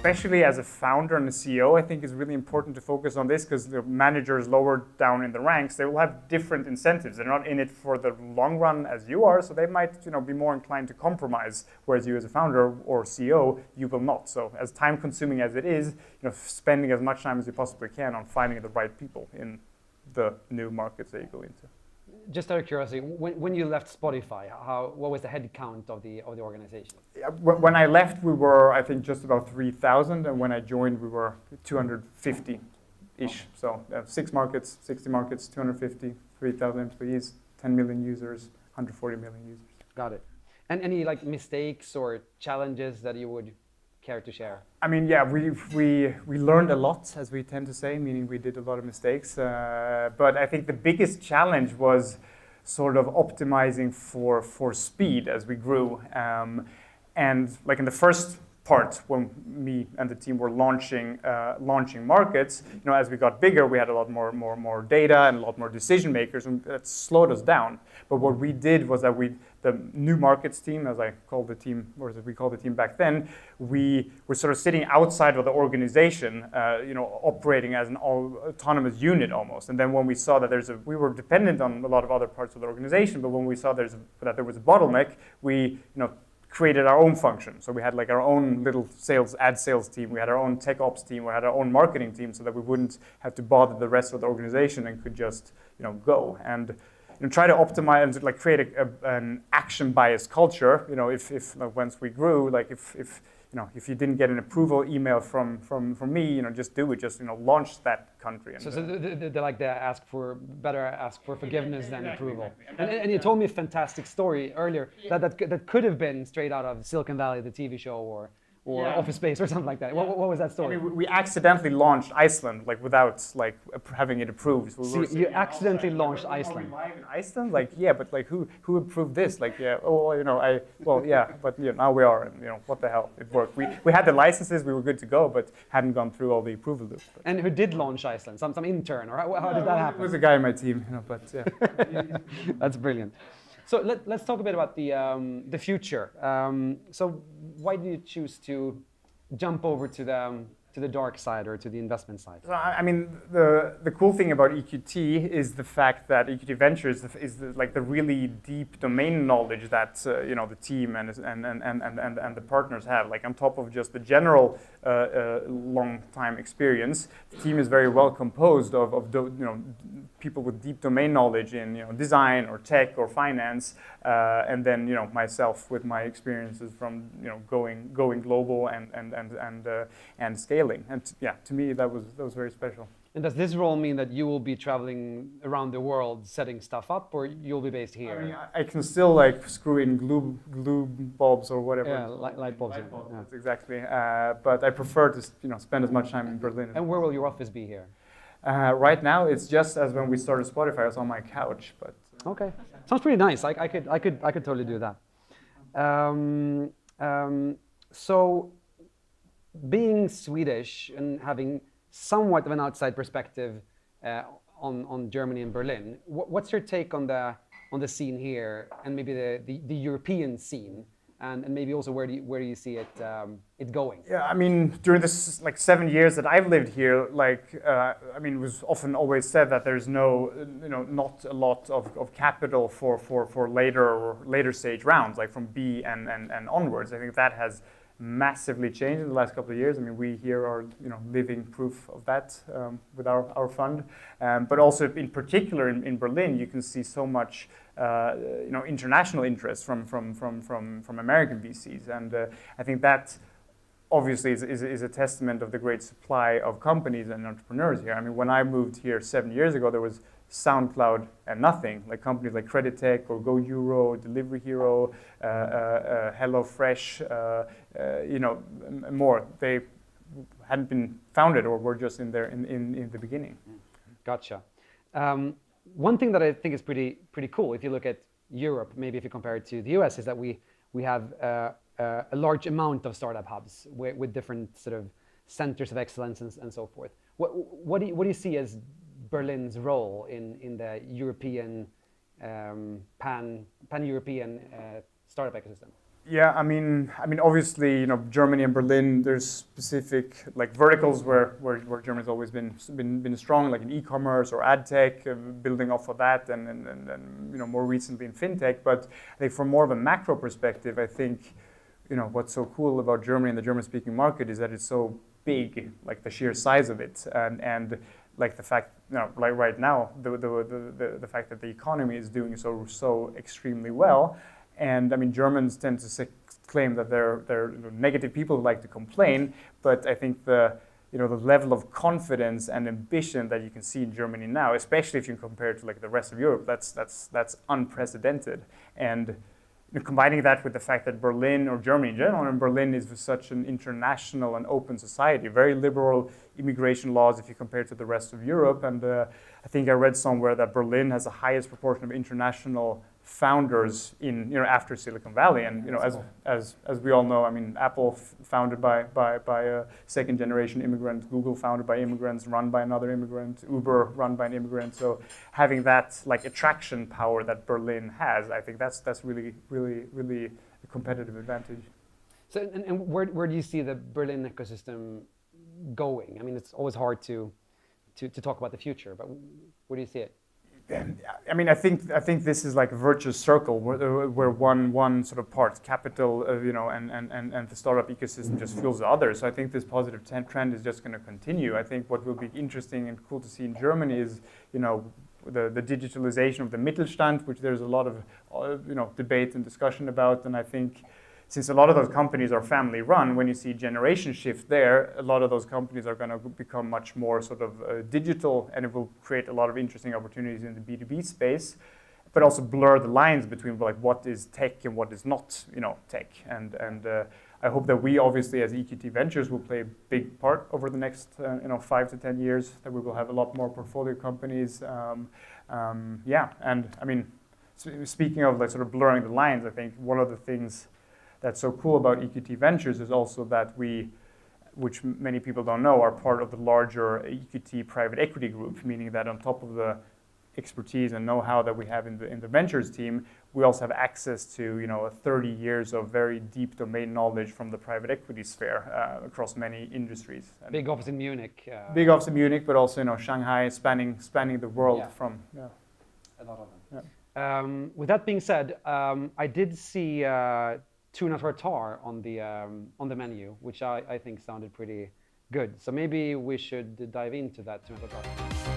especially as a founder and a CEO, I think it's really important to focus on this because the managers lower down in the ranks, they will have different incentives. They're not in it for the long run as you are, so they might be more inclined to compromise, whereas you as a founder or CEO, you will not. So as time consuming as it is, spending as much time as you possibly can on finding the right people in the new markets that you go into. Just out of curiosity, when you left Spotify, what was the head count of the organization? When I left, we were, I think, just about 3,000, and when I joined, we were 250-ish. So 6 markets, 60 markets, 250, 3,000 employees, 10 million users, 140 million users. Got it. And any mistakes or challenges that you would care to share? I mean, yeah, we learned a lot, as we tend to say, meaning we did a lot of mistakes. But I think the biggest challenge was sort of optimizing for speed as we grew. And in the first part, when me and the team were launching markets, as we got bigger, we had a lot more data and a lot more decision makers, and that slowed us down. But what we did was that the new markets team, as I called the team, or as we called the team back then, we were sort of sitting outside of the organization, operating as an autonomous unit almost. And then when we saw that we were dependent on a lot of other parts of the organization, but when we saw that there was a bottleneck, we created our own function. So we had our own little ad sales team, we had our own tech ops team, we had our own marketing team, so that we wouldn't have to bother the rest of the organization and could just go and try to optimize and create an action bias culture. If once we grew, if you didn't get an approval email from me, just do it, just launch that country. And so they ask for forgiveness than approval. And you told me a fantastic story earlier that could have been straight out of Silicon Valley, the TV show, or Office Space or something like that. What was that story? I mean, we accidentally launched Iceland without having it approved. So you accidentally launched Iceland. Are we live in Iceland? But who approved this? But now we are, and what the hell? It worked. We had the licenses, we were good to go, but hadn't gone through all the approval loops. And who did launch Iceland? Some intern, or how did that happen? It was a guy in my team, but yeah. That's brilliant. So let's talk a bit about the future. So why did you choose to jump over to the dark side or to the investment side? So, I mean, the cool thing about EQT is the fact that EQT Ventures is the really deep domain knowledge that the team and the partners have. On top of just the general long time experience, the team is very well composed of people with deep domain knowledge in design or tech or finance, and then myself with my experiences from going global and scaling. And yeah, to me that was very special. And does this role mean that you will be traveling around the world setting stuff up, or you'll be based here? I mean, I can still screw in glue bulbs or whatever. Yeah, light bulbs. Yeah. That's exactly. But I prefer to spend as much time in Berlin. And where will your office be here? Right now, it's just as when we started Spotify. I was on my couch, but okay, sounds pretty nice. I could totally do that. So, being Swedish and having somewhat of an outside perspective on Germany and Berlin, what's your take on the scene here, and maybe the European scene? And maybe also where do you see it going? Yeah, I mean, during this 7 years that I've lived here, it was often always said that there's not a lot of capital for later stage rounds, from B and onwards. I think that has massively changed in the last couple of years. I mean, we here are living proof of that with our fund, but also in particular in Berlin, you can see so much international interest from American VCs, and I think that obviously is a testament of the great supply of companies and entrepreneurs here. I mean, when I moved here 7 years ago, there was SoundCloud and nothing. Companies like Credit Tech or Go Euro, Delivery Hero, HelloFresh, more. They hadn't been founded or were just in the beginning. Gotcha. One thing that I think is pretty cool, if you look at Europe, maybe if you compare it to the US, is that we have a large amount of startup hubs with different sort of centers of excellence and so forth. What do you see as Berlin's role in the European pan-European startup ecosystem? Yeah, obviously, Germany and Berlin. There's specific like verticals where Germany's always been strong, like in e-commerce or ad tech, building off of that, and more recently in fintech. But I think from more of a macro perspective, I think, what's so cool about Germany and the German-speaking market is that it's so big, like the sheer size of it, and like the fact, like right now, the fact that the economy is doing so extremely well. And Germans tend to claim that they're negative people who like to complain, but I think the level of confidence and ambition that you can see in Germany now, especially if you compare it to like the rest of Europe, that's unprecedented. And combining that with the fact that Berlin, or Germany in general, and Berlin is such an international and open society, very liberal immigration laws if you compare it to the rest of Europe. And I think I read somewhere that Berlin has the highest proportion of international founders in after Silicon Valley. And as we all know, Apple founded by a second generation immigrant, Google founded by immigrants, run by another immigrant, Uber run by an immigrant. So having that like attraction power that Berlin has, I think that's really a competitive advantage. So and where do you see the Berlin ecosystem going? It's always hard to talk about the future, but where do you see it? I think this is like a virtuous circle where one sort of part capital, and the startup ecosystem just fuels the other. So I think this positive trend is just going to continue. I think what will be interesting and cool to see in Germany is, the digitalization of the Mittelstand, which there's a lot of debate and discussion about. And I think since a lot of those companies are family run, when you see generation shift there, a lot of those companies are going to become much more sort of digital, and it will create a lot of interesting opportunities in the B2B space, but also blur the lines between like what is tech and what is not, tech. And I hope that we obviously as EQT Ventures will play a big part over the next 5 to 10 years, that we will have a lot more portfolio companies. Speaking of like sort of blurring the lines, I think one of the things that's so cool about EQT Ventures is also that we, which many people don't know, are part of the larger EQT private equity group, meaning that on top of the expertise and know-how that we have in the ventures team, we also have access to 30 years of very deep domain knowledge from the private equity sphere across many industries. And big office in Munich. Big office in Munich, but also Shanghai, spanning the world from a lot of them. Yeah. With that being said, I did see tuna tartare on the menu, which I think sounded pretty good. So maybe we should dive into that tuna tartare.